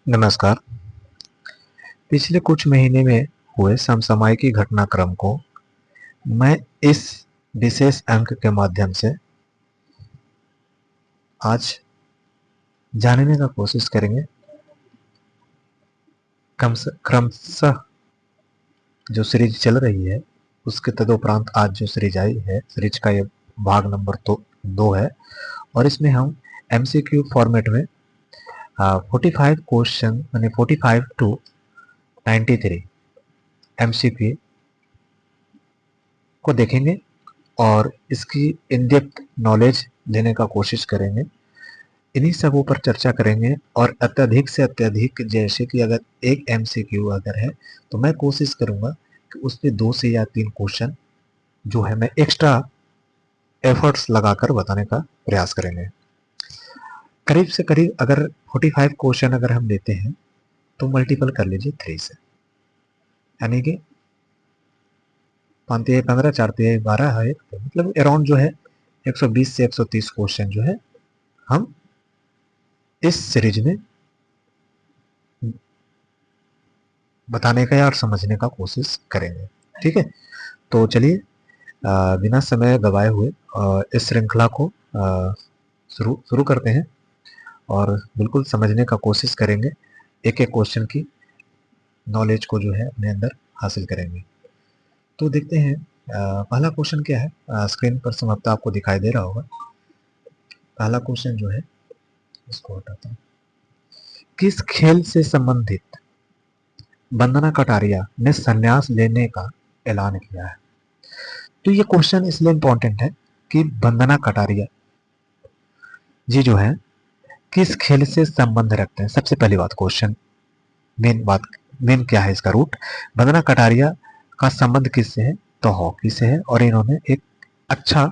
नमस्कार। पिछले कुछ महीने में हुए समसामयिक घटनाक्रम को मैं इस विशेष अंक के माध्यम से आज जानने का कोशिश करेंगे। क्रमशः जो सीरीज चल रही है उसके तदुपरांत आज जो सीरीज आई है, सीरीज का ये भाग नंबर 2 है और इसमें हम एमसीक्यू फॉर्मेट में 45 क्वेश्चन यानी 45 टू 93 एमसीक्यू को देखेंगे और इसकी इन डेप्थ नॉलेज लेने का कोशिश करेंगे। इन्हीं सबों पर चर्चा करेंगे और अत्यधिक से अत्यधिक, जैसे कि अगर एक एमसीक्यू अगर है तो मैं कोशिश करूंगा कि उस पे 2 से या 3 क्वेश्चन जो है मैं एक्स्ट्रा एफर्ट्स लगाकर बताने का प्रयास करेंगे। करीब से करीब अगर 45 क्वेश्चन अगर हम लेते हैं तो मल्टीपल कर लीजिए 3 से, यानी कि 5 15 4 12 है, तो मतलब अराउंड जो है 120 से 130 क्वेश्चन जो है हम इस सीरीज में बताने का और समझने का कोशिश करेंगे। ठीक है, तो चलिए बिना समय गवाए हुए इस श्रृंखला को शुरू करते हैं और बिल्कुल समझने का कोशिश करेंगे। एक एक क्वेश्चन की नॉलेज को जो है अपने अंदर हासिल करेंगे। तो देखते हैं पहला क्वेश्चन क्या है। स्क्रीन पर समाप्त आपको दिखाई दे रहा होगा। पहला क्वेश्चन जो है, इसको हटाता हूँ। किस खेल से संबंधित वंदना कटारिया ने संन्यास लेने का ऐलान किया है? तो ये क्वेश्चन इसलिए इंपॉर्टेंट है कि वंदना कटारिया जी जो है किस खेल से संबंध रखते हैं। सबसे पहली बात, क्वेश्चन मेन क्या है इसका रूट। वंदना कटारिया का संबंध किससे है? तो हॉकी से है और इन्होंने एक अच्छा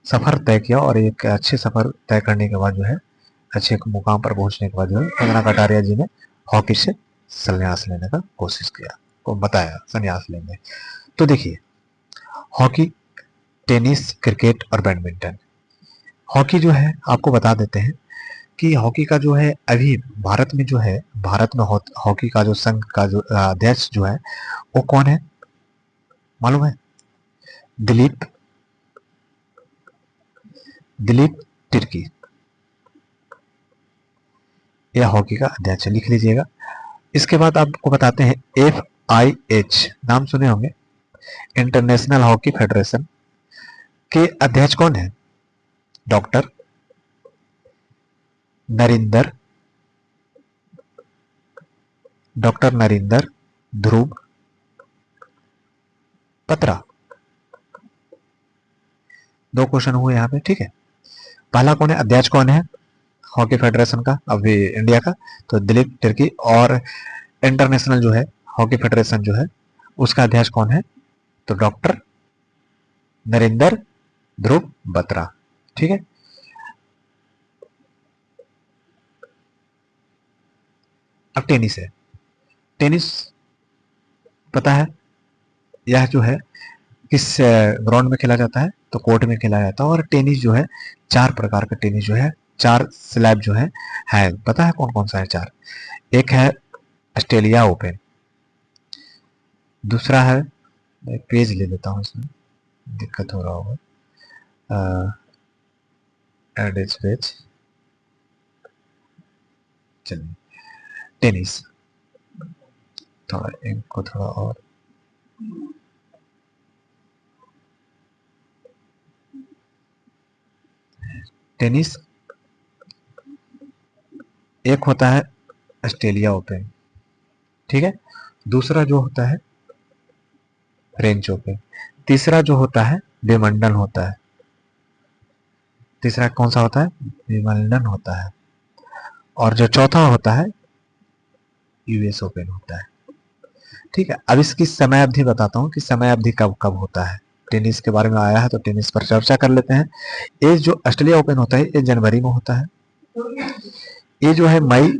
सफर तय किया और एक अच्छे सफर तय करने के बाद जो है अच्छे मुकाम पर पहुंचने के बाद जो है वंदना कटारिया जी ने हॉकी से संन्यास लेने का कोशिश किया, को बताया संन्यास लेंगे। तो देखिए, हॉकी, टेनिस, क्रिकेट और बैडमिंटन। हॉकी जो है आपको बता देते हैं कि हॉकी का जो है अभी भारत में जो है, भारत में हॉकी का जो संघ का जो अध्यक्ष जो है वो कौन है मालूम है? दिलीप दिलीप तिर्की, यह हॉकी का अध्यक्ष, लिख लीजिएगा। इसके बाद आपको बताते हैं FIH, नाम सुने होंगे, इंटरनेशनल हॉकी फेडरेशन के अध्यक्ष कौन है? डॉक्टर नरिंदर ध्रुव बत्रा। 2 क्वेश्चन हुए यहाँ पे। ठीक है, पहला कौन है, अध्यक्ष कौन है हॉकी फेडरेशन का अभी इंडिया का? तो दिलीप तिर्की। और इंटरनेशनल जो है हॉकी फेडरेशन जो है उसका अध्यक्ष कौन है? तो डॉक्टर नरिंदर ध्रुव बत्रा। ठीक है, अब टेनिस है। टेनिस पता है यह जो है किस ग्राउंड में खेला जाता है? तो कोर्ट में खेला जाता है। और टेनिस जो है 4 प्रकार का टेनिस जो है, 4 स्लैब जो है पता है कौन कौन सा है? 4। एक है ऑस्ट्रेलिया ओपन, दूसरा है, एक पेज ले लेता हूँ, इसमें दिक्कत हो रहा होगा, एड एज पेज। चलिए, टेनिस, थोड़ा इनको थोड़ा और टेनिस एक होता है ऑस्ट्रेलिया ओपन, ठीक है, दूसरा जो होता है फ्रेंच ओपन, तीसरा जो होता है विंबलडन होता है। तीसरा कौन सा होता है? विंबलडन होता है। और जो चौथा होता है यूएस ओपन होता है। ठीक है, अब इसकी समय अवधि बताता हूँ कि समय अवधि कब कब होता है। टेनिस के बारे में आया है तो टेनिस पर चर्चा कर लेते हैं। ये जो ऑस्ट्रेलिया ओपन होता है ये जनवरी में होता है। ये जो है मई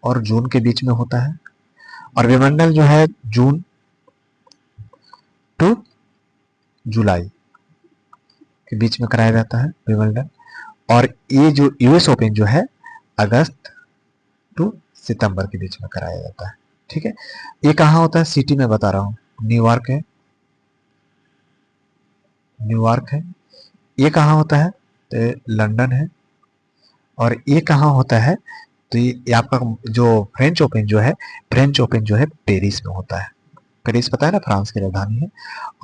और जून के बीच में होता है। और विंबलडन जो है जून टू जुलाई के बीच में कराया जाता है विंबलडन। और ये जो यूएस ओपन जो है अगस्त टू सितंबर के बीच में कराया जाता है। ठीक है, ये कहाँ होता है, सिटी में बता रहा हूँ, न्यूयॉर्क है, न्यूयॉर्क है। ये कहाँ होता है, तो लंदन है। और ये कहाँ होता है, तो ये आपका जो फ्रेंच ओपन जो है, फ्रेंच ओपन जो है पेरिस में होता है। पेरिस पता है ना, फ्रांस की राजधानी है।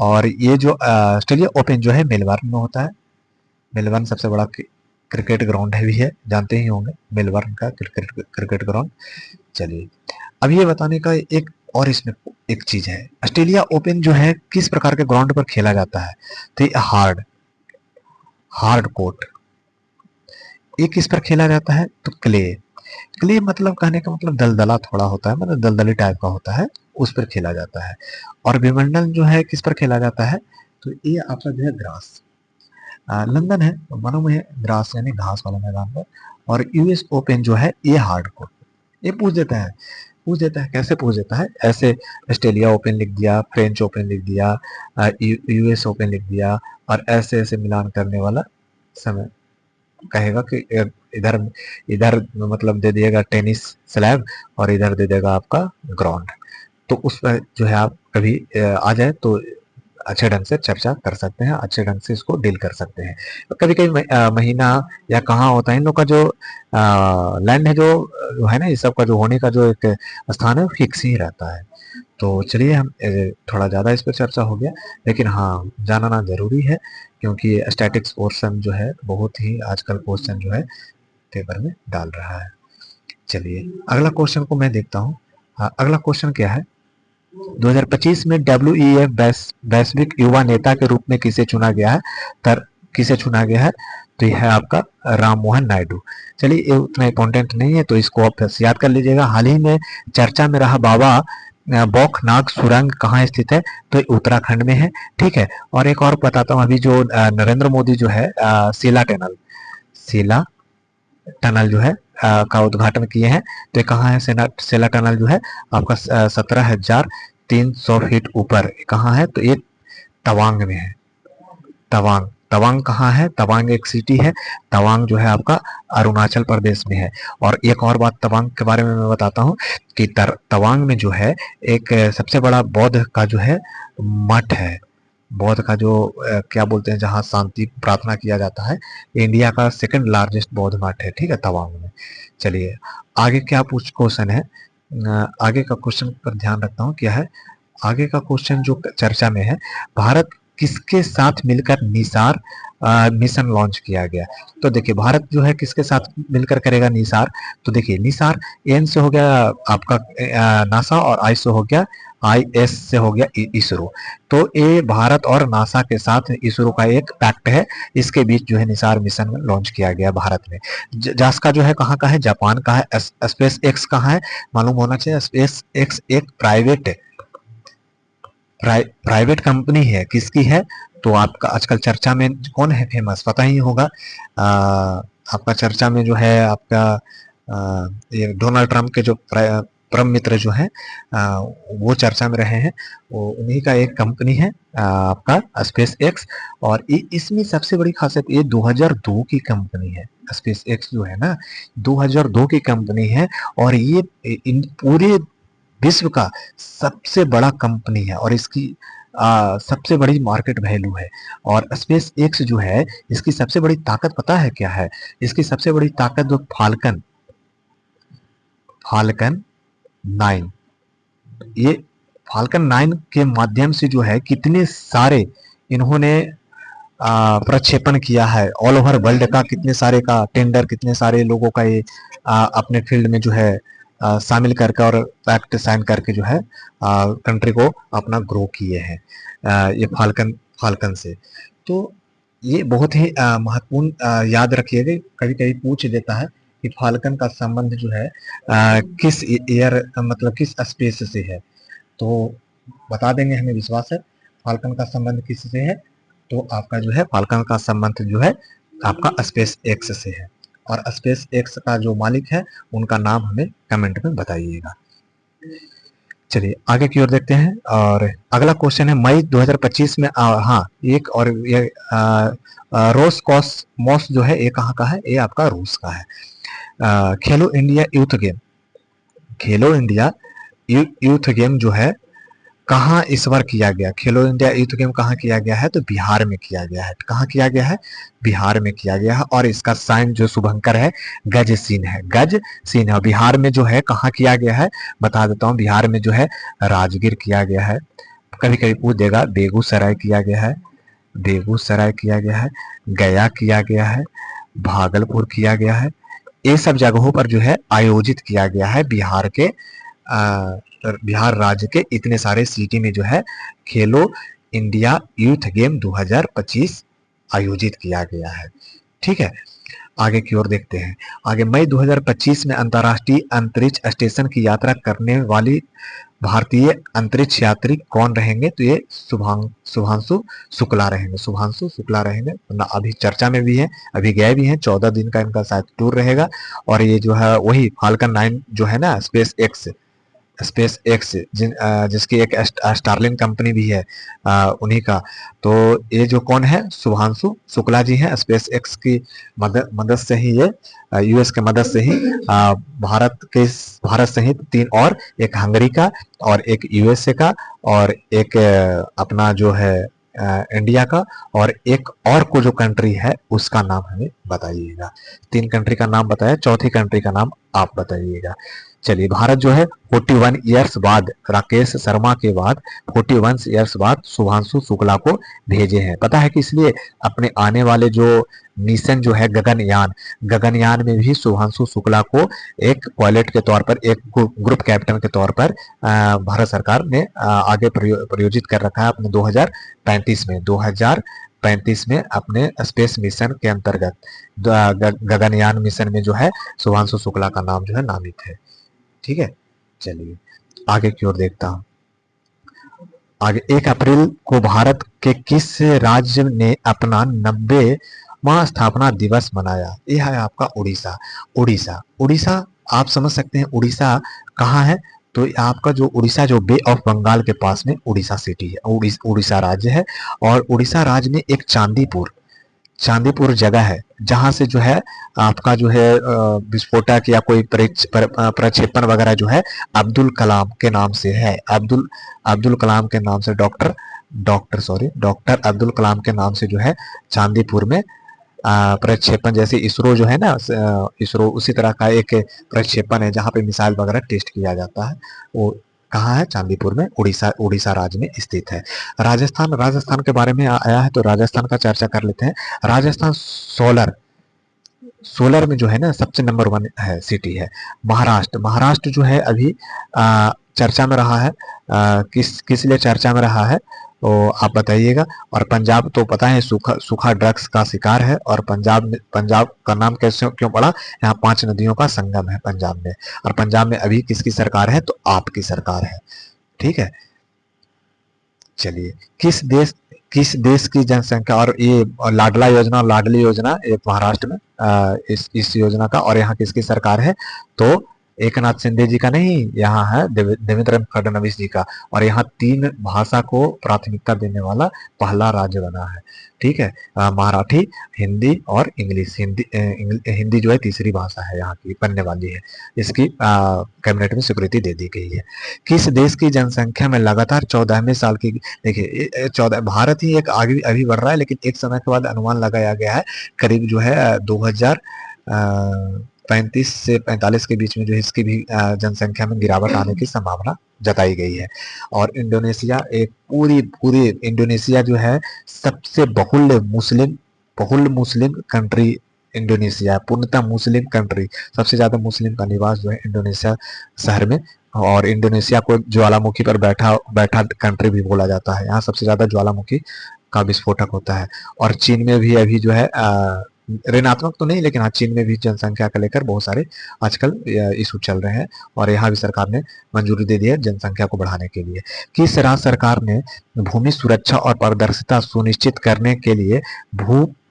और ये जो ऑस्ट्रेलिया ओपन जो है मेलबर्न में होता है। मेलबर्न सबसे बड़ा क्रिकेट ग्राउंड है भी है, जानते ही होंगे मेलबर्न का क्रिकेट ग्राउंड। चलिए, अब ये बताने का एक और इसमें एक चीज है, ऑस्ट्रेलिया ओपन जो है किस प्रकार के ग्राउंड पर खेला जाता है, तो ये हार्ड हार्ड कोर्ट। ये किस पर खेला जाता है, तो क्ले। क्ले मतलब कहने का मतलब दलदला थोड़ा होता है, मतलब दलदली टाइप का होता है, उस पर खेला जाता है। और विंबलडन जो है किस पर खेला जाता है, तो ये आपका जो है ग्रास, लंदन है मानो में ग्रास यानी घास वाला मैदान पर। और यूएस ओपन जो है ये हार्ड कोर्ट। ये पूछ देता है, कैसे पूछ देता है, ऐसे ऑस्ट्रेलिया ओपन लिख दिया, फ्रेंच ओपन लिख दिया, यूएस ओपन लिख दिया, और ऐसे ऐसे मिलान करने वाला समय कहेगा कि इधर इधर मतलब दे दिएगा टेनिस स्लैब, और इधर दे देगा आपका ग्राउंड। तो उस पर जो है आप कभी आ जाए तो अच्छे ढंग से चर्चा कर सकते हैं, अच्छे ढंग से इसको डील कर सकते हैं। कभी कभी महीना या कहाँ होता है, इन लोग का जो लैंड है, जो है ना, ये सब का जो होने का जो एक स्थान है, फिक्स ही रहता है। तो चलिए, हम थोड़ा ज़्यादा इस पर चर्चा हो गया, लेकिन हाँ जानना ज़रूरी है, क्योंकि स्टैटिक्स पोर्शन जो है बहुत ही आजकल क्वेश्चन जो है पेपर में डाल रहा है। चलिए, अगला क्वेश्चन को मैं देखता हूँ। अगला क्वेश्चन क्या है, 2025 में WEF वैश्विक युवा नेता के रूप में किसे चुना गया है, किसे चुना गया है, तो यह है आपका राम मोहन नायडू। चलिए, ये उतना इंपॉर्टेंट नहीं है, तो इसको आप याद कर लीजिएगा। हाल ही में चर्चा में रहा बाबा बौखनाग सुरंग कहाँ स्थित है, तो उत्तराखंड में है। ठीक है, और एक और बताता हूँ, अभी जो नरेंद्र मोदी जो है सेला टनल जो है का उद्घाटन किए हैं, तो ये कहाँ है, सेला टनल जो है आपका 17,300 फीट ऊपर कहाँ है, तो ये तवांग में है। तवांग, तवांग कहाँ है, तवांग एक सिटी है। तवांग जो है आपका अरुणाचल प्रदेश में है। और एक और बात तवांग के बारे में मैं बताता हूँ कि तवांग में जो है एक सबसे बड़ा बौद्ध का जो है मठ है। बौद्ध का जो क्या बोलते हैं, जहाँ शांति प्रार्थना किया जाता है, इंडिया का सेकंड लार्जेस्ट बौद्ध मठ है। ठीक है, तवांग में। चलिए, आगे क्या पूछ क्वेश्चन है, आगे का क्वेश्चन पर ध्यान रखता हूँ क्या है। आगे का क्वेश्चन जो चर्चा में है, भारत किसके साथ मिलकर निसार मिशन लॉन्च किया गया। तो देखिए, भारत जो है किसके साथ मिलकर करेगा निसार, तो देखिए निसार एन से हो गया आपका नासा, और आई से हो गया IS से हो गया इसरो। तो ये भारत और नासा के साथ इसरो का एक पैक्ट है, इसके बीच जो है निसार मिशन लॉन्च किया गया भारत में। जास्का जो है कहाँ का है, जापान का है। स्पेस एक्स कहाँ है, मालूम होना चाहिए। स्पेस एक्स एक प्राइवेट कंपनी है, किसकी है, तो आपका आजकल चर्चा में कौन है फेमस, पता ही होगा। आपका चर्चा में जो है आपका ये डोनाल्ड ट्रंप के जो परम मित्र जो है वो चर्चा में रहे हैं, वो उन्हीं का एक कंपनी है आपका स्पेस एक्स। और इसमें सबसे बड़ी खासियत, ये 2002 की कंपनी है। स्पेस एक्स जो है ना, 2002 की कंपनी है, और ये इन पूरे विश्व का सबसे बड़ा कंपनी है, और इसकी सबसे बड़ी मार्केट वैल्यू है। और स्पेस एक्स जो है, इसकी सबसे बड़ी ताकत पता है क्या है, इसकी सबसे बड़ी ताकत जो फाल्कन 9, ये फाल्कन 9 के माध्यम से जो है कितने सारे इन्होंने प्रक्षेपण किया है ऑल ओवर वर्ल्ड का, कितने सारे का टेंडर, कितने सारे लोगों का ये अपने फील्ड में जो है शामिल करके और पैक्ट साइन करके जो है कंट्री को अपना ग्रो किए हैं ये फाल्कन से। तो ये बहुत ही महत्वपूर्ण याद रखिएगा, कभी कभी पूछ देता है कि फाल्कन का संबंध जो है किस ईयर मतलब किस स्पेस से है, तो बता देंगे, हमें विश्वास है। फाल्कन का संबंध किससे है, तो आपका जो है फाल्कन का संबंध जो है आपका स्पेस एक्स से है। और स्पेस एक्स का जो मालिक है उनका नाम हमें कमेंट में बताइएगा। चलिए, आगे की ओर देखते हैं। और अगला क्वेश्चन है, मई 2025 में हाँ, एक और ये रोस कॉस मॉस जो है, ये कहाँ का है, ये आपका रूस का है। खेलो इंडिया यूथ गेम खेलो इंडिया यूथ गेम जो है कहाँ इस बार किया गया, खेलो इंडिया यूथ गेम कहाँ किया गया है, तो बिहार में किया गया है। कहाँ किया गया है, बिहार में किया गया है। और इसका साइन जो शुभंकर है गज सीन है, गज सीन है। बिहार में जो है कहाँ किया गया है, बता देता हूँ। बिहार में जो है राजगीर किया गया है, कभी कभी पूछ देगा, बेगूसराय किया गया है, बेगूसराय किया गया है, गया किया गया है, भागलपुर किया गया है। ये सब जगहों पर जो है आयोजित किया गया है बिहार के बिहार राज्य के इतने सारे सिटी में जो है खेलो इंडिया यूथ गेम 2025 आयोजित किया गया है। ठीक है, आगे की ओर देखते हैं। आगे मई 2025 में अंतर्राष्ट्रीय अंतरिक्ष स्टेशन की यात्रा करने वाली भारतीय अंतरिक्ष यात्री कौन रहेंगे, तो ये शुभांशु शुक्ला रहेंगे, शुभांशु शुक्ला रहेंगे। अभी चर्चा में भी है, अभी गए भी हैं, 14 दिन का इनका शायद टूर रहेगा। और ये जो है वही फाल्कन 9 जो है ना, स्पेस एक्स जिसकी एक स्टारलिंक कंपनी भी है उन्हीं का। तो ये जो कौन है, शुभांशु शुक्ला जी हैं। स्पेस एक्स की मदद से ही ये यूएस के मदद से ही भारत सहित 3 और, एक हंगरी का और एक यूएसए का और एक अपना जो है इंडिया का, और एक और को जो कंट्री है उसका नाम हमें बताइएगा। 3 कंट्री का नाम बताया, चौथी कंट्री का नाम आप बताइएगा। चलिए, भारत जो है 41 ईयर्स बाद, राकेश शर्मा के बाद 41 ईयर्स बाद शुभांशु शुक्ला को भेजे हैं। पता है कि इसलिए अपने आने वाले जो मिशन जो है गगनयान में भी शुभांशु शुक्ला को एक पायलट के तौर पर, एक ग्रुप कैप्टन के तौर पर भारत सरकार ने आगे प्रयोजित कर रखा है अपने 2035 में अपने स्पेस मिशन के अंतर्गत गगनयान मिशन में जो है शुभांशु शुक्ला का नाम जो है नामित है। ठीक है, चलिए आगे की ओर देखता हूं। आगे 1 अप्रैल को भारत के किस राज्य ने अपना 90वां स्थापना दिवस मनाया? यह है आपका उड़ीसा। उड़ीसा आप समझ सकते हैं उड़ीसा कहाँ है, तो आपका जो उड़ीसा जो बे ऑफ बंगाल के पास में उड़ीसा सिटी है, उड़ीसा राज्य है। और उड़ीसा राज्य में एक चांदीपुर जगह है जहां से जो है आपका जो है विस्फोटक या कोई प्रक्षेपण वगैरह जो है अब्दुल कलाम के नाम से है। अब्दुल कलाम के नाम से डॉक्टर अब्दुल कलाम के नाम से जो है चांदीपुर में प्रक्षेपण, जैसे इसरो जो है ना, इसरो उसी तरह का एक प्रक्षेपण है जहां पे मिसाइल वगैरह टेस्ट किया जाता है। वो कहाँ है? चांदीपुर में, उड़ीसा राज्य में स्थित है। राजस्थान के बारे में आया है तो राजस्थान का चर्चा कर लेते हैं। राजस्थान सोलर में जो है ना सबसे नंबर 1 है सिटी है। महाराष्ट्र जो है अभी चर्चा में रहा है। किस लिए चर्चा में रहा है तो आप बताइएगा। और पंजाब तो पता है सूखा ड्रग्स का शिकार है। और पंजाब का नाम कैसे क्यों पड़ा? यहाँ 5 नदियों का संगम है पंजाब में। और पंजाब में अभी किसकी सरकार है? तो आपकी सरकार है। ठीक है, चलिए, किस देश की जनसंख्या, और ये लाडली योजना एक महाराष्ट्र में इस योजना का, और यहाँ किसकी सरकार है? तो एकनाथ शिंदे जी का नहीं, यहाँ है देवेंद्र फडणवीस जी का। और यहाँ 3 भाषा को प्राथमिकता देने वाला पहला राज्य बना है। ठीक है, मराठी, हिंदी और इंग्लिश। हिंदी जो है तीसरी भाषा है यहाँ की बनने वाली है। इसकी कैबिनेट में स्वीकृति दे दी गई है। किस देश की जनसंख्या में लगातार 14वें साल की, देखिए 14, भारत ही एक आगे अभी बढ़ रहा है, लेकिन एक समय के बाद अनुमान लगाया गया है करीब जो है 2035 से 45 के बीच में जो है इसकी भी जनसंख्या में गिरावट आने की संभावना जताई गई है। और इंडोनेशिया एक पूरी इंडोनेशिया जो है सबसे बहुल मुस्लिम कंट्री इंडोनेशिया, पूर्णतः मुस्लिम कंट्री, सबसे ज्यादा मुस्लिम का निवास जो है इंडोनेशिया शहर में। और इंडोनेशिया को ज्वालामुखी पर बैठा कंट्री भी बोला जाता है। यहाँ सबसे ज्यादा ज्वालामुखी का विस्फोटक होता है। और चीन में भी अभी जो है ऋणात्मक तो नहीं, लेकिन हाँ चीन में भी जनसंख्या को लेकर बहुत सारे आजकल इशू चल रहे हैं। और यहाँ भी सरकार ने मंजूरी दे दी है जनसंख्या को बढ़ाने के लिए। किस राज्य सरकार ने भूमि सुरक्षा और पारदर्शिता सुनिश्चित करने के लिए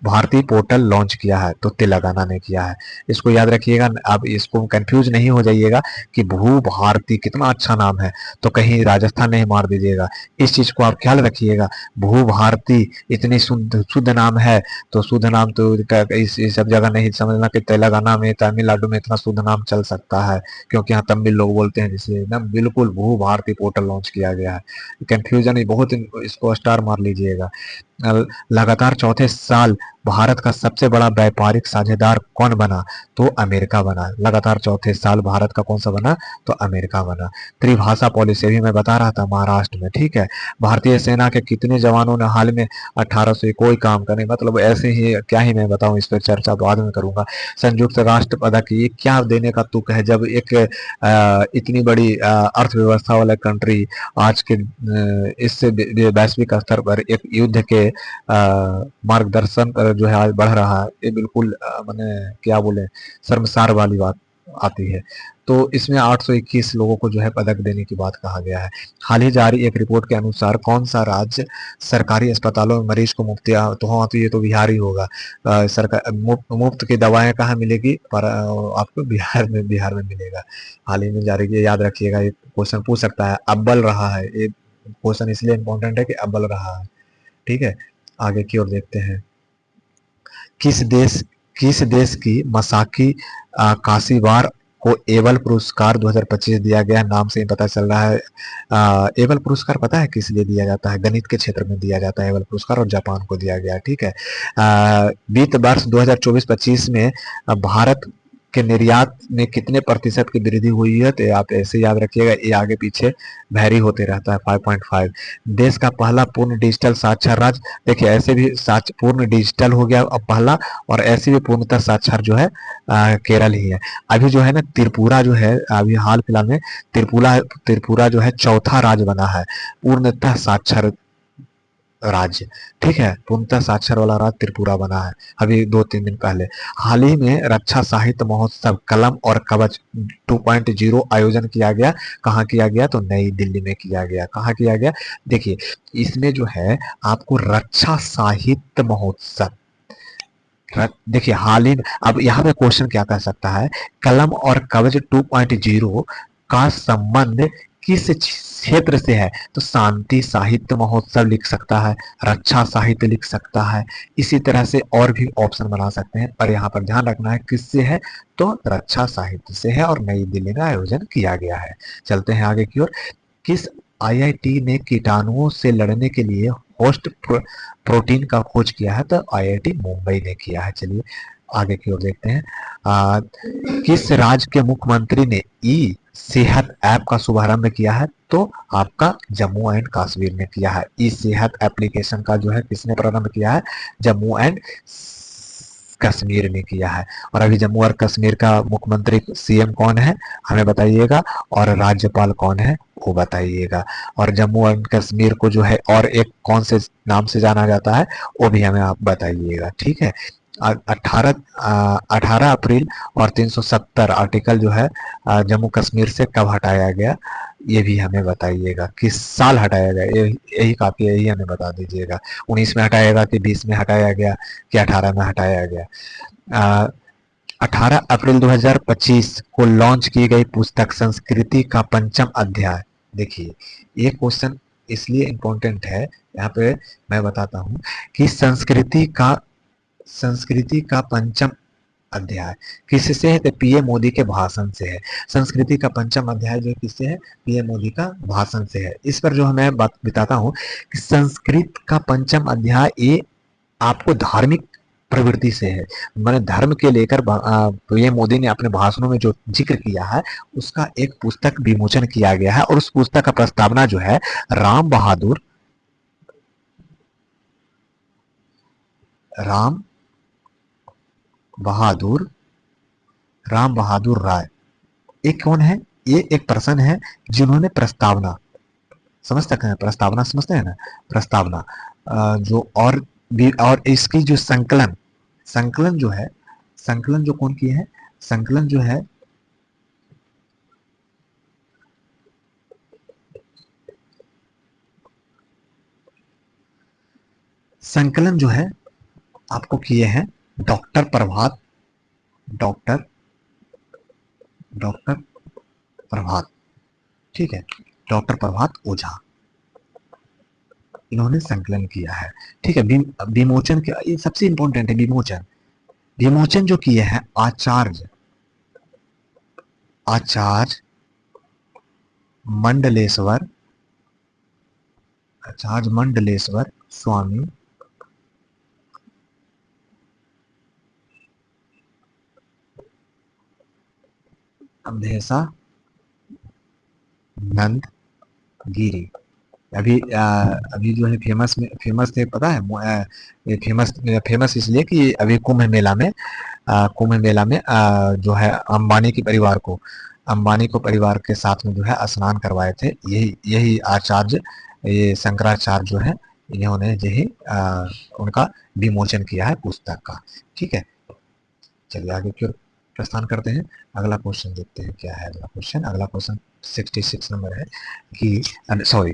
भारतीय पोर्टल लॉन्च किया है? तो तेलंगाना ने किया है। इसको याद रखिएगा, आप इसको कंफ्यूज नहीं हो जाइएगा कि भू भारती कितना अच्छा नाम है, तो कहीं राजस्थान नहीं मार दीजिएगा। इस चीज को आप ख्याल रखिएगा। भू भारती इतनी शुद्ध शुद्ध नाम है, तो शुद्ध नाम तो इस सब जगह नहीं समझना कि तेलंगाना में तमिलनाडु में इतना शुद्ध नाम चल सकता है, क्योंकि यहाँ तमिल लोग बोलते हैं जिसे एकदम बिल्कुल भू भारती पोर्टल लॉन्च किया गया है। कंफ्यूजन ही बहुत, इसको स्टार मार लीजिएगा। लगातार चौथे साल भारत का सबसे बड़ा व्यापारिक साझेदार कौन बना? तो अमेरिका बना। लगातार चौथे साल भारत का कौन सा बना? तो अमेरिका बना। त्रिभाषा पॉलिसी भी मैं बता रहा था महाराष्ट्र में, ठीक है। भारतीय सेना के कितने जवानों ने हाल में 1800 कोई काम करे, मतलब ऐसे ही क्या ही मैं बताऊं, इस पर चर्चा बाद में करूंगा। संयुक्त राष्ट्र पदक ये क्या देने का तुक है, जब एक इतनी बड़ी अर्थव्यवस्था वाला कंट्री आज के इससे वैश्विक स्तर पर एक युद्ध के मार्गदर्शन पर जो है आज बढ़ रहा है, ये बिल्कुल मैंने क्या बोले, शर्मसार वाली बात आती है। तो इसमें 821 लोगों को जो है पदक देने की बात कहा गया है। हाल ही जारी एक रिपोर्ट के अनुसार कौन सा राज्य सरकारी अस्पतालों में मरीज को मुफ्त, तो हाँ, तो ये तो बिहार ही होगा। सरकार मुफ्त की दवाएं कहाँ मिलेगी? पर आपको बिहार में मिलेगा। हाल ही में जारी किया, याद रखिएगा, ये क्वेश्चन पूछ सकता है, अव्वल रहा है ये क्वेश्चन, इसलिए इंपॉर्टेंट है कि अव्वल रहा है। ठीक है, आगे की ओर देखते हैं। किस देश किस देश की मसाकी काशीवार को एबल पुरस्कार 2025 दिया गया? नाम से ही पता चल रहा है। एबल पुरस्कार पता है किस लिए दिया जाता है? गणित के क्षेत्र में दिया जाता है एबल पुरस्कार, और जापान को दिया गया, ठीक है। वित्त वर्ष 2024-25 में भारत के निर्यात में कितने प्रतिशत की वृद्धि हुई है? तो आप ऐसे याद रखिएगा, ये आगे पीछे वैरी होते रहता है। 5.5। देश का पहला पूर्ण डिजिटल साक्षर राज्य, देखिए ऐसे भी पूर्ण डिजिटल हो गया अब पहला, और ऐसे भी पूर्णतः साक्षर जो है केरल ही है। अभी जो है ना त्रिपुरा जो है, अभी हाल फिलहाल में त्रिपुरा जो है चौथा राज्य बना है पूर्णतः साक्षर राज्य, ठीक है। पूर्णतः साक्षर वाला राज्य त्रिपुरा बना है अभी 2-3 दिन पहले। हाल ही में रक्षा साहित्य महोत्सव कलम और कवच 2.0 आयोजन किया गया। कहाँ किया गया? तो नई दिल्ली में किया गया। कहाँ किया गया? देखिए इसमें जो है आपको रक्षा साहित्य महोत्सव, देखिए हाल ही में, अब यहाँ पे क्वेश्चन क्या कर सकता है, कलम और कवच 2.0 का संबंध किस क्षेत्र से है? तो शांति साहित्य महोत्सव लिख सकता है, रक्षा साहित्य लिख सकता है, इसी तरह से और भी ऑप्शन बना सकते हैं, पर यहाँ पर ध्यान रखना है किससे है, तो रक्षा साहित्य से है, और नई दिल्ली में आयोजन किया गया है। चलते हैं आगे की ओर। किस आईआईटी ने कीटाणुओं से लड़ने के लिए होस्ट प्रोटीन का खोज किया है? तो आईआईटी मुंबई ने किया है। चलिए आगे की ओर देखते हैं। किस राज्य के मुख्यमंत्री ने ई सेहत ऐप का शुभारंभ किया है? तो आपका जम्मू एंड कश्मीर ने किया है। ई सेहत एप्लीकेशन का जो है किसने प्रारंभ किया है? जम्मू एंड कश्मीर ने किया है। और अभी जम्मू और कश्मीर का मुख्यमंत्री सीएम कौन है हमें बताइएगा, और राज्यपाल कौन है वो बताइएगा। और जम्मू एंड कश्मीर को जो है और एक कौन से नाम से जाना जाता है वो भी हमें आप बताइएगा, ठीक है। 18 अप्रैल और 370 आर्टिकल जो है जम्मू कश्मीर से कब हटाया गया, ये भी हमें बताइएगा। किस साल हटाया गया, यही काफी है, यही हमें बता दीजिएगा। 19 में हटाया कि 20 में हटाया गया कि 18 में हटाया गया? 18 अप्रैल 2025 को लॉन्च की गई पुस्तक संस्कृति का पंचम अध्याय, देखिए ये क्वेश्चन इसलिए इम्पोर्टेंट है, यहाँ पे मैं बताता हूँ कि संस्कृति का पंचम अध्याय किससे है? तो पीएम मोदी के भाषण से है। संस्कृति का पंचम अध्याय जो किससे है? पीएम मोदी का भाषण से है। इस पर जो मैं बात बताता हूँ कि संस्कृत का पंचम अध्याय ये आपको धार्मिक प्रवृत्ति से है, मैंने धर्म के लेकर पीएम मोदी ने अपने भाषणों में जो जिक्र किया है उसका एक पुस्तक विमोचन किया गया है, और उस पुस्तक का प्रस्तावना जो है राम बहादुर राम बहादुर राम बहादुर राय, एक कौन है? ये एक पर्सन है जिन्होंने प्रस्तावना, समझ सकते हैं प्रस्तावना, समझते हैं ना प्रस्तावना, जो और इसकी जो संकलन संकलन जो है, संकलन जो कौन किए हैं? संकलन जो है संकलन जो है आपको किए हैं डॉक्टर प्रभात, डॉक्टर डॉक्टर प्रभात, ठीक है, डॉक्टर प्रभात ओझा, इन्होंने संकलन किया है। ठीक है, विमोचन के ये सबसे इंपॉर्टेंट है, विमोचन। विमोचन जो किए हैं आचार्य आचार्य मंडलेश्वर, आचार्य मंडलेश्वर स्वामी अवधेशा नंद गिरी। अभी जो है फेमस में फेमस थे पता है, ये फेमस फेमस इसलिए कि अभी कुंभ मेला में जो है अंबानी को परिवार के साथ में जो है स्नान करवाए थे, यही यही आचार्य, ये शंकराचार्य जो है, इन्होंने यही उनका विमोचन किया है पुस्तक का। ठीक है, चलिए आगे की ओर प्रस्थान करते हैं। अगला क्वेश्चन देखते हैं क्या है अगला क्वेश्चन। अगला क्वेश्चन 66 नंबर है कि सॉरी,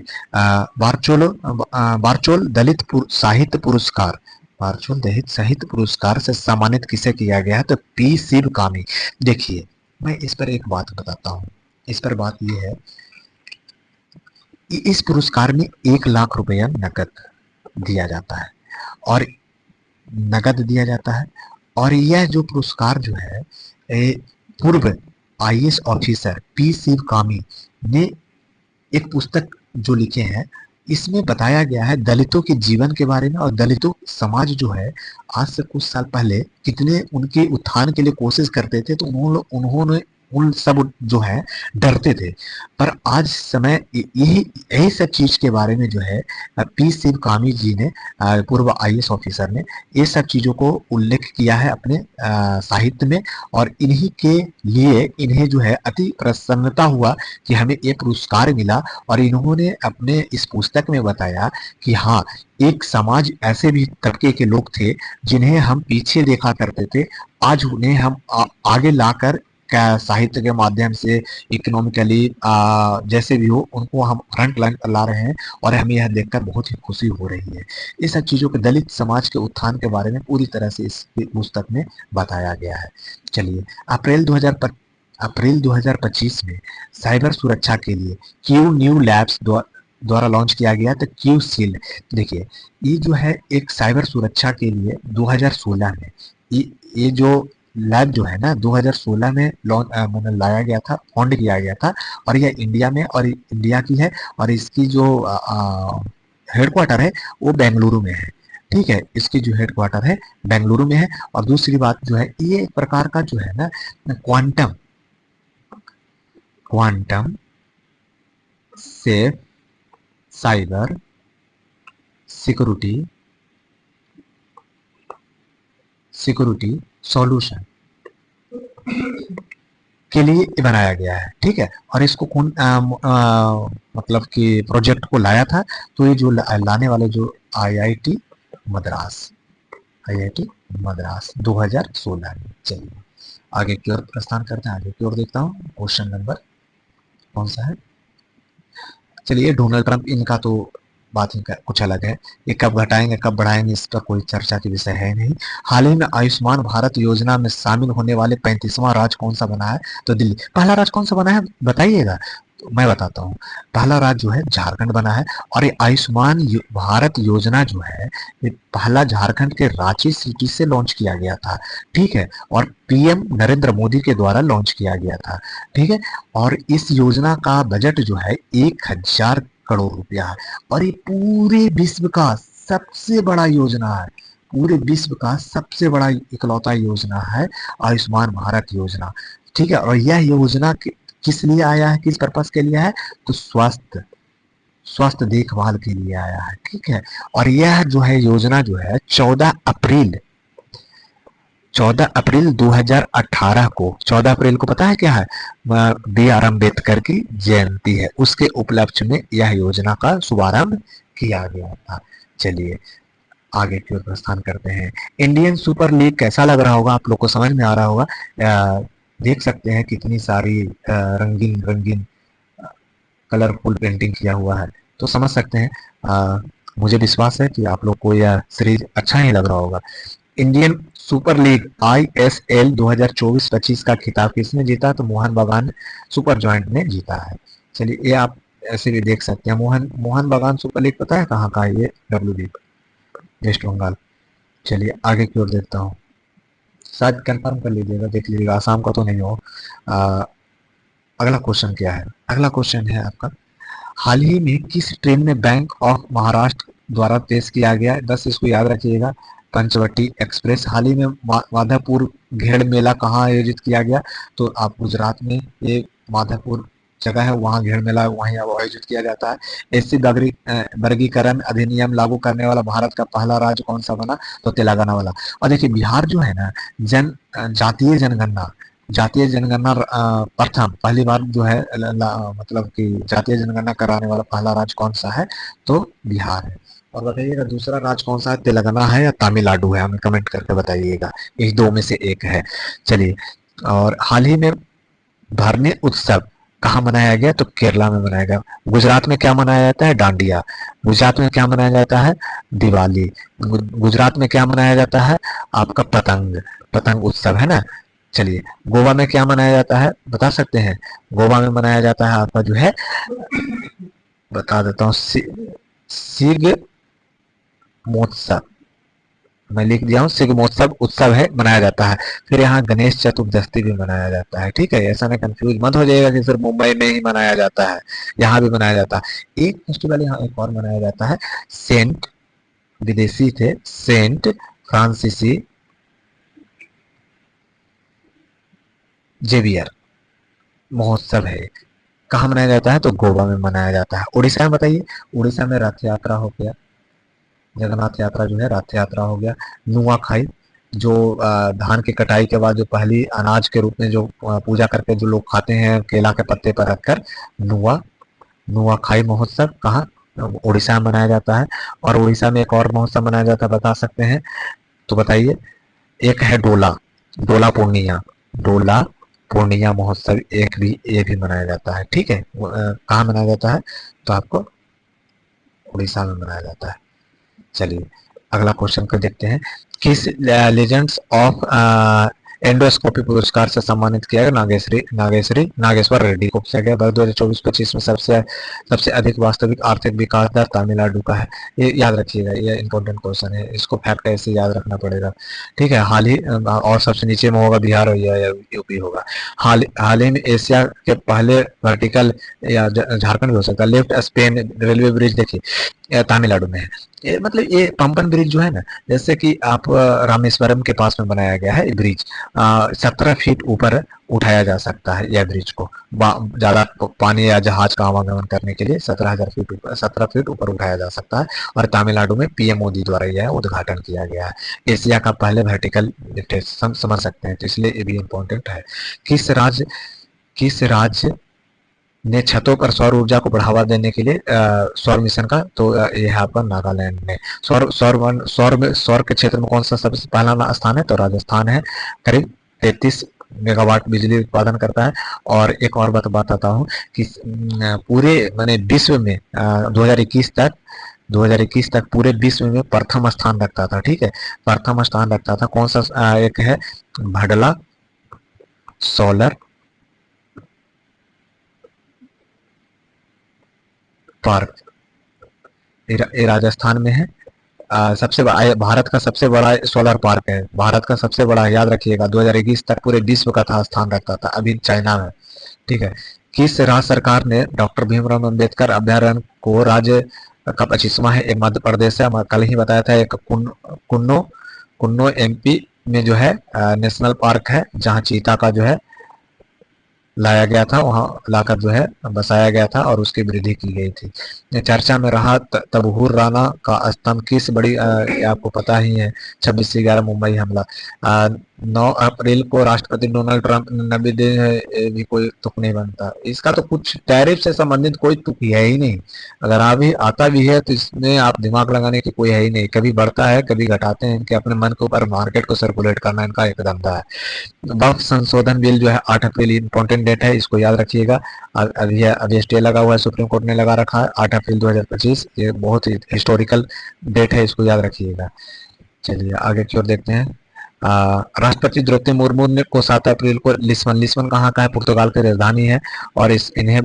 बारचोल दलित साहित्य पुरस्कार, बारचोल दलित साहित्य पुरस्कार से सम्मानित किसे किया गया है? तो पी शिव कामी। देखिए, मैं इस पर एक बात बताता हूँ। इस पर बात ये है, इस पुरस्कार में 1 लाख रुपया नकद दिया जाता है, और नकद दिया जाता है। और यह जो पुरस्कार जो है, पूर्व आईएएस ऑफिसर पी शिव कामी ने एक पुस्तक जो लिखे हैं, इसमें बताया गया है दलितों के जीवन के बारे में, और दलितों समाज जो है आज से कुछ साल पहले कितने उनके उत्थान के लिए कोशिश करते थे, तो उन्होंने उन सब जो है डरते थे। पर आज समय यही यही सब चीज के बारे में जो है पी शिव कामी जी ने, पूर्व आईएएस ऑफिसर ने, ये सब चीजों को उल्लेख किया है अपने साहित्य में। और इन्हीं के लिए इन्हें जो है अति प्रसन्नता हुआ कि हमें ये पुरस्कार मिला। और इन्होंने अपने इस पुस्तक में बताया कि हाँ, एक समाज ऐसे भी तबके के लोग थे जिन्हें हम पीछे देखा करते थे, आज उन्हें हम आगे लाकर साहित्य के माध्यम से, इकोनॉमिकली जैसे भी हो, उनको हम फ्रंट लाइन पर ला रहे हैं, और हमें यह देखकर बहुत ही खुशी हो रही है। ये सब चीजों के, दलित समाज के उत्थान के बारे में पूरी तरह से इस पुस्तक में बताया गया है। चलिए, अप्रैल 2025 में साइबर सुरक्षा के लिए क्यू न्यू लैब्स द्वारा लॉन्च किया गया, तो क्यू शील्ड। देखिए, ये जो है एक साइबर सुरक्षा के लिए 2016 में ये जो लैब जो है ना, 2016 में लॉन्च लाया गया था, फाउंड किया गया था। और यह इंडिया में, और इंडिया की है, और इसकी जो हेडक्वार्टर है वो बेंगलुरु में है। ठीक है, इसकी जो हेडक्वार्टर है बेंगलुरु में है। और दूसरी बात जो है, ये एक प्रकार का जो है ना quantum quantum safe cyber security security solution के लिए बनाया गया है। ठीक है, और इसको कौन मतलब कि प्रोजेक्ट को लाया था, तो ये जो लाने वाले जो आईआईटी मद्रास 2016 में। चलिए आगे की ओर प्रस्थान करते हैं, आगे की ओर देखता हूँ क्वेश्चन नंबर कौन सा है। चलिए, डोनाल्ड ट्रंप, इनका तो बात ही कुछ अलग है। ये कब घटाएंगे कब बढ़ाएंगे, इसका कोई चर्चा की विषय है नहीं। हाल ही में आयुष्मान भारत योजना में शामिल होने वाले 35वां राज्य कौन सा बना है? तो दिल्ली। पहला राज्य कौन सा बना है बताइएगा? तो मैं बताता हूँ, पहला राज्य जो है झारखंड बना है। और ये आयुष्मान भारत योजना जो है, ये पहला झारखंड के रांची सिटी से लॉन्च किया गया था। ठीक है, और पीएम नरेंद्र मोदी के द्वारा लॉन्च किया गया था। ठीक है, और इस योजना का बजट जो है 1000 करोड़ रुपया है। और ये पूरे विश्व का सबसे बड़ा योजना है, पूरे विश्व का सबसे बड़ा इकलौता योजना है आयुष्मान भारत योजना। ठीक है, और यह योजना किस लिए आया है, किस पर्पस के लिए है? तो स्वास्थ्य स्वास्थ्य देखभाल के लिए आया है। ठीक है, और यह जो है योजना जो है 14 अप्रैल 2018 को, 14 अप्रैल को पता है क्या है? बी आर अम्बेडकर की जयंती है, उसके उपलक्ष्य में यह योजना का शुभारंभ किया गया था। चलिए आगे की ओर प्रस्थान करते हैं। इंडियन सुपर लीग कैसा लग रहा होगा आप लोग को, समझ में आ रहा होगा? देख सकते हैं कितनी सारी रंगीन रंगीन कलरफुल पेंटिंग किया हुआ है, तो समझ सकते हैं। मुझे विश्वास है कि आप लोग को यह सीरीज अच्छा ही लग रहा होगा। इंडियन सुपर लीग ISL 2024-25 का खिताब किसने जीता? तो मोहन बगान सुपर जॉइंट ने जीता है। चलिए ये आप ऐसे भी देख सकते हैं। मोहन मोहन बगान सुपर लीग पता है कहाँ का है? ये डब्ल्यू लीग, वेस्ट बंगाल। चलिए आगे की ओर देखता हूँ, शायद कंफर्म कर लीजिएगा, देख लीजिएगा, आसाम का तो नहीं हो। अगला क्वेश्चन क्या है? अगला क्वेश्चन है आपका, हाल ही में किस ट्रेन में बैंक ऑफ महाराष्ट्र द्वारा पेश किया गया? 10 इसको याद रखिएगा। पंचवटी एक्सप्रेस। हाल ही में माधवपुर घेड़ मेला कहाँ आयोजित किया गया? तो आप गुजरात में, ये माधवपुर जगह है, वहाँ घेड़ मेला वहीं आयोजित किया जाता है। एससी वर्गीकरण अधिनियम लागू करने वाला भारत का पहला राज्य कौन सा बना? तो तेलंगाना वाला। और देखिए बिहार जो है ना, जातीय जनगणना प्रथम पहली बार जो है मतलब कि जातीय जनगणना कराने वाला पहला राज्य कौन सा है? तो बिहार है। और बताइएगा दूसरा राज्य कौन सा है? तेलंगाना है या तमिलनाडु है? हमें कमेंट करके बताइएगा, इस दो में से एक है। चलिए, और हाल ही में भरने उत्सव कहाँ मनाया गया? तो केरला में मनाया गया। गुजरात में क्या मनाया जाता है? डांडिया। गुजरात में क्या मनाया जाता है? दिवाली। गुजरात में क्या मनाया जाता है? आपका पतंग पतंग उत्सव है ना। चलिए, गोवा में क्या मनाया जाता है? बता सकते हैं? गोवा में मनाया जाता है आपका जो है, बता देता हूँ, सिग महोत्सव। मैं लिख दिया हूँ, सिग्मोत्सव उत्सव है, मनाया जाता है। फिर यहाँ गणेश चतुर्दशी भी मनाया जाता है। ठीक है, ऐसा ना कंफ्यूज मत हो जाएगा कि सिर्फ मुंबई में ही मनाया जाता है, यहाँ भी मनाया जाता है। एक फेस्टिवल यहाँ एक और मनाया जाता है, सेंट, विदेशी थे, सेंट फ्रांसिसी जेवियर महोत्सव है। कहाँ मनाया जाता है? तो गोवा में मनाया जाता है। उड़ीसा में बताइए। उड़ीसा में रथ यात्रा हो गया, जगन्नाथ यात्रा जो है रथ यात्रा हो गया। नुआखाई, जो धान की कटाई के बाद जो पहली अनाज के रूप में जो पूजा करके जो लोग खाते हैं केला के पत्ते पर रखकर, नुआखाई महोत्सव कहाँ? उड़ीसा में मनाया जाता है। और उड़ीसा में एक और महोत्सव मनाया जाता है, बता सकते हैं? तो बताइए। एक है डोला, डोला पूर्णिया महोत्सव, एक भी ये भी मनाया जाता है। ठीक है, कहाँ मनाया जाता है? तो आपको उड़ीसा में मनाया जाता है। चलिए अगला क्वेश्चन को देखते हैं, किस लेजेंड्स ऑफ एंडोस्कोपी पुरस्कार से सम्मानित किया गया? नागेश्वर रेड्डी को किया गया। 2024-25 में सबसे अधिक वास्तविक आर्थिक विकास दर तमिलनाडु का है। ये याद रखिएगा, ये इंपॉर्टेंट क्वेश्चन है, इसको फैक्ट ऐसे याद रखना पड़ेगा। ठीक है, हाल ही और सबसे नीचे में होगा बिहार या यूपी होगा। हाल ही में एशिया के पहले वर्टिकल, या झारखंड भी हो सकता है, लेफ्ट स्पेन रेलवे ब्रिज देखिए तमिलनाडु में है। मतलब ये पंपन ब्रिज जो है ना, जैसे कि आप रामेश्वरम के पास में बनाया गया है ब्रिज, 17 फीट ऊपर उठाया जा सकता है यह ब्रिज को, ज्यादा पानी या जहाज का आवागमन करने के लिए 17 फीट ऊपर उठाया जा सकता है। और तमिलनाडु में पीएम मोदी द्वारा यह उद्घाटन किया गया है। एशिया का पहले वर्टिकल लिफ्ट, समझ सकते हैं, तो इसलिए ये भी इम्पोर्टेंट है। किस राज्य ने छतों पर सौर ऊर्जा को बढ़ावा देने के लिए सौर मिशन का? तो यह है आपका नागालैंड में। सौर के क्षेत्र में कौन सा सबसे पहला स्थान है? तो राजस्थान है, करीब 33 मेगावाट बिजली उत्पादन करता है। और एक और बात बताता हूँ कि पूरे मैंने विश्व में 2021 तक पूरे विश्व में प्रथम स्थान रखता था। ठीक है, प्रथम स्थान रखता था। कौन सा? एक है भडला सोलर पार्क, ये राजस्थान में है। सबसे भारत का सबसे बड़ा सोलर पार्क है, भारत का सबसे बड़ा, याद रखिएगा। 2021 तक पूरे विश्व का था स्थान रखता था, अभी चाइना में। ठीक है, किस राज्य सरकार ने डॉक्टर भीमराव अंबेडकर अभ्यारण्य को राज्य का 25वां है? एक मध्य प्रदेश है, कल ही बताया था। एक कुन्नो कुन्नो एमपी में जो है नेशनल पार्क है, जहाँ चीता का जो है लाया गया था, वहाँ लाकर जो है बसाया गया था और उसकी वृद्धि की गई थी। चर्चा में रहा तबहूर राणा का स्तंभ किस बड़ी, आपको पता ही है, 26/11 मुंबई हमला। 9 अप्रैल को राष्ट्रपति डोनाल्ड ट्रंप ने नबी दे है, भी कोई तुक नहीं बनता। इसका तो कुछ टैरिफ से संबंधित कोई तुक है ही नहीं। अगर अभी आता भी है तो इसमें आप दिमाग लगाने की कोई है ही नहीं, कभी बढ़ता है कभी घटाते हैं, इनके अपने मन के ऊपर मार्केट को सर्कुलेट करना इनका एक धंधा है। वक्फ संशोधन बिल जो है 8 अप्रैल इंपॉर्टेंट डेट है, इसको याद रखिएगा। अभी स्टे लगा हुआ है, सुप्रीम कोर्ट ने लगा रखा है 8 अप्रैल 2025, ये बहुत ही हिस्टोरिकल डेट है, इसको याद रखिएगा। चलिए आगे की ओर देखते हैं। राष्ट्रपति द्रौपदी मुर्मू ने को 7 अप्रैल को लिस्बन कहाँ का है, पुर्तगाल की राजधानी है। और इन्हें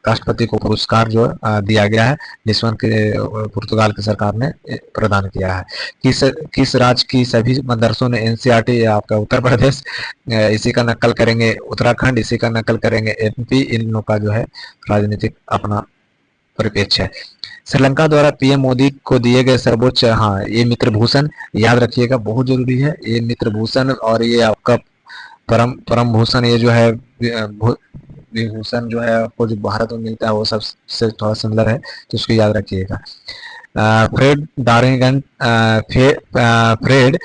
राष्ट्रपति को पुरस्कार जो दिया गया है, लिस्बन के पुर्तगाल की सरकार ने प्रदान किया है। किस राज्य की सभी मदरसों ने एनसीईआरटी, आपका उत्तर प्रदेश, इसी का नकल करेंगे उत्तराखंड, इसी का नकल करेंगे एमपी। इन लोगों का जो है राजनीतिक अपना परिप्रेक्ष्य है। श्रीलंका द्वारा पीएम मोदी को दिए गए सर्वोच्च, हाँ ये मित्र भूषण याद रखिएगा, बहुत जरूरी है ये मित्र भूषण। और ये आपका परम परम भूषण, ये जो है विभूषण जो है आपको जो भारत में मिलता है वो सबसे थोड़ा सिमिलर है, तो उसको याद रखिएगा। फ्रेड डारिंगटन, फ्रेड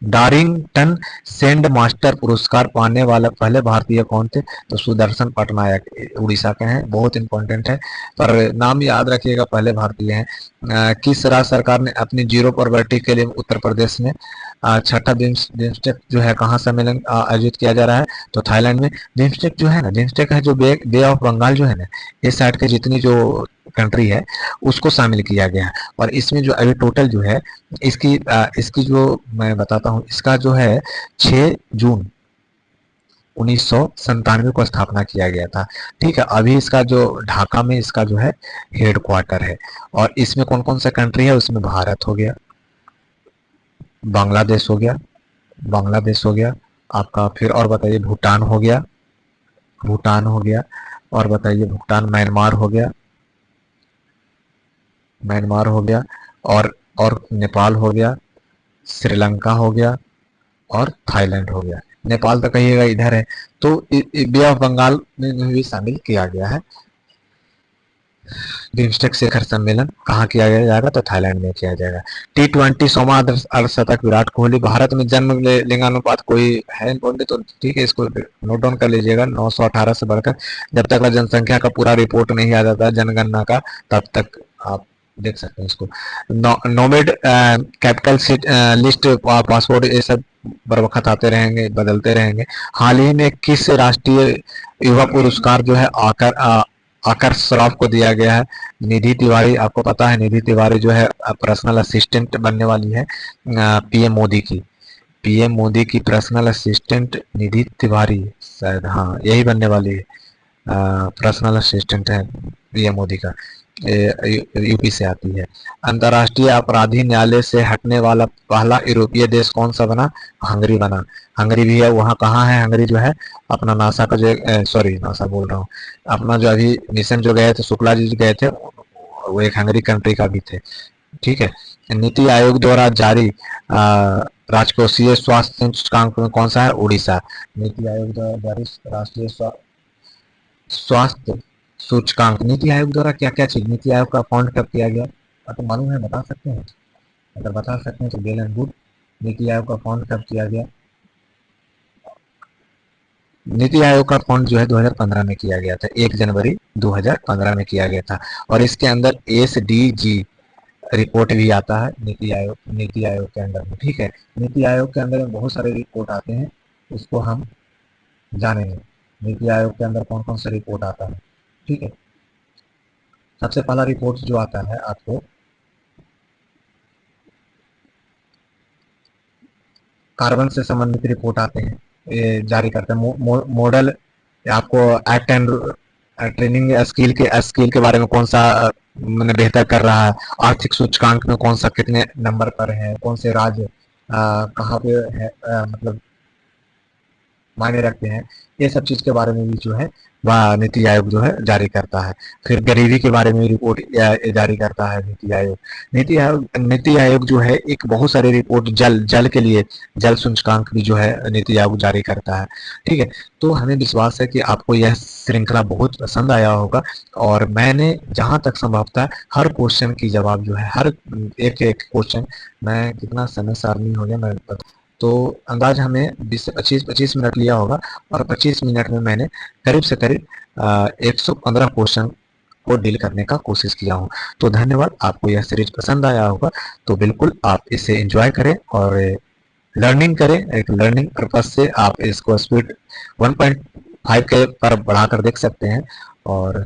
डारिंगटन सेंड मास्टर पुरस्कार पाने वाला पहले भारतीय कौन थे? तो सुदर्शन पटनायक, उड़ीसा के हैं, बहुत इंपॉर्टेंट है, पर नाम याद रखिएगा, पहले भारतीय हैं। किस राज्य सरकार ने अपनी जीरो पॉवर्टी के लिए उत्तर प्रदेश में छठा बिम्स्टेक जो है कहाँ सम्मेलन आयोजित किया जा रहा है? तो थाईलैंड में। बिम्स्टेक जो है ना, बिम्स्टेक है जो बे ऑफ बंगाल जो है ना, इस साइड के जितनी जो कंट्री है उसको शामिल किया गया है। और इसमें जो अभी टोटल जो है इसकी जो मैं बताता हूँ, इसका जो है 6 जून 1997 को स्थापना किया गया था। ठीक है, अभी इसका जो ढाका में इसका जो है हेड क्वार्टर है। और इसमें कौन कौन सा कंट्री है? उसमें भारत हो गया, बांग्लादेश हो गया, बांग्लादेश हो गया आपका, फिर और बताइए भूटान हो गया, भूटान हो गया, और बताइए भूटान, म्यांमार हो गया, म्यांमार हो गया, और नेपाल हो गया, श्रीलंका हो गया, और थाईलैंड हो गया। नेपाल तो कहिएगा इधर है, तो बे ऑफ बंगाल में भी शामिल किया गया है। बिम्स्टेक शिखर सम्मेलन कहाँ किया जाएगा? तो थाईलैंड में किया जाएगा। T20 सोमा अर्धशतक विराट कोहली। भारत में जन्म लिंगानुपात कोई है इम्पोर्टेंट, तो ठीक है, इसको नोट डाउन कर लीजिएगा। 918 से बढ़कर जब तक जनसंख्या का पूरा रिपोर्ट नहीं आ जाता जनगणना का, तब तक आप देख सकते हैं इसको। नोमेड कैपिटल लिस्ट, पासपोर्ट, ये सब बर वक्त आते रहेंगे, बदलते रहेंगे। हाल ही में किस राष्ट्रीय युवा पुरस्कार जो है आकर श्रॉफ को दिया गया है? निधि तिवारी, आपको पता है निधि तिवारी जो है पर्सनल असिस्टेंट बनने वाली है पीएम मोदी की। पीएम मोदी की पर्सनल असिस्टेंट निधि तिवारी, शायद हाँ यही बनने वाली है, पर्सनल असिस्टेंट है पीएम मोदी का, यूपी से आती है। अंतर्राष्ट्रीय अपराधी न्यायालय से हटने वाला पहला यूरोपीय देश कौन सा बना? हंगरी बना। हंगरी भी है, वहाँ कहाँ है हंगरी जो है? अपना नासा का जो, सॉरी नासा बोल रहा हूँ, अपना जो अभी मिशन जो गए थे, शुक्ला जी गए थे, वो एक हंगरी कंट्री का भी थे। ठीक है। नीति आयोग द्वारा जारी राजकोषीय स्वास्थ्य सूचकांक में कौन सा है? उड़ीसा। नीति आयोग द्वारा जारी राष्ट्रीय स्वास्थ्य सूचकांक, नीति आयोग द्वारा क्या क्या चीज, नीति आयोग का फाउंड कब किया गया? आपको मालूम है? बता सकते हैं? अगर बता सकते हैं तो well and good. NITI Aayog का फाउंड कब किया गया? नीति आयोग का फाउंड जो है 2015 में किया गया था, 1 जनवरी 2015 में किया गया था। और इसके अंदर एसडीजी रिपोर्ट भी आता है नीति आयोग के अंदर में। ठीक है, नीति आयोग के अंदर में बहुत सारे रिपोर्ट आते हैं, उसको हम जानेंगे नीति आयोग के अंदर कौन कौन सा रिपोर्ट आता है। ठीक है, सबसे पहला रिपोर्ट जो आता है आपको कार्बन से संबंधित रिपोर्ट आते हैं, ये जारी करते हैं। मॉडल आपको एक्ट एंड ट्रेनिंग स्किल के बारे में कौन सा मैंने बेहतर कर रहा है, आर्थिक सूचकांक में कौन सा कितने नंबर पर है, कौन से राज्य कहाँ पे है, मतलब मायने रखते हैं, ये सब चीज के बारे में भी जो है वह नीति आयोग जो है जारी करता है। फिर गरीबी के बारे में रिपोर्ट जारी करता है नीति आयोग जो है एक बहुत सारे रिपोर्ट जल के लिए जल सूचकांक भी जो है नीति आयोग जारी करता है। ठीक है, तो हमें विश्वास है कि आपको यह श्रृंखला बहुत पसंद आया होगा, और मैंने जहां तक संभव था हर क्वेश्चन की जवाब जो है, हर एक एक क्वेश्चन, मैं कितना समय सारणी हो गया मैं, तो अंदाज हमें 20 से 25 मिनट लिया होगा, और 25 मिनट में मैंने करीब से करीब 115 क्वेश्चन को डील करने का कोशिश किया हूँ। तो धन्यवाद, आपको यह सीरीज पसंद आया होगा तो बिल्कुल आप इसे एंजॉय करें और लर्निंग करें। एक लर्निंग पर्पज से आप इसको स्पीड 1.5 के पर बढ़ाकर देख सकते हैं। और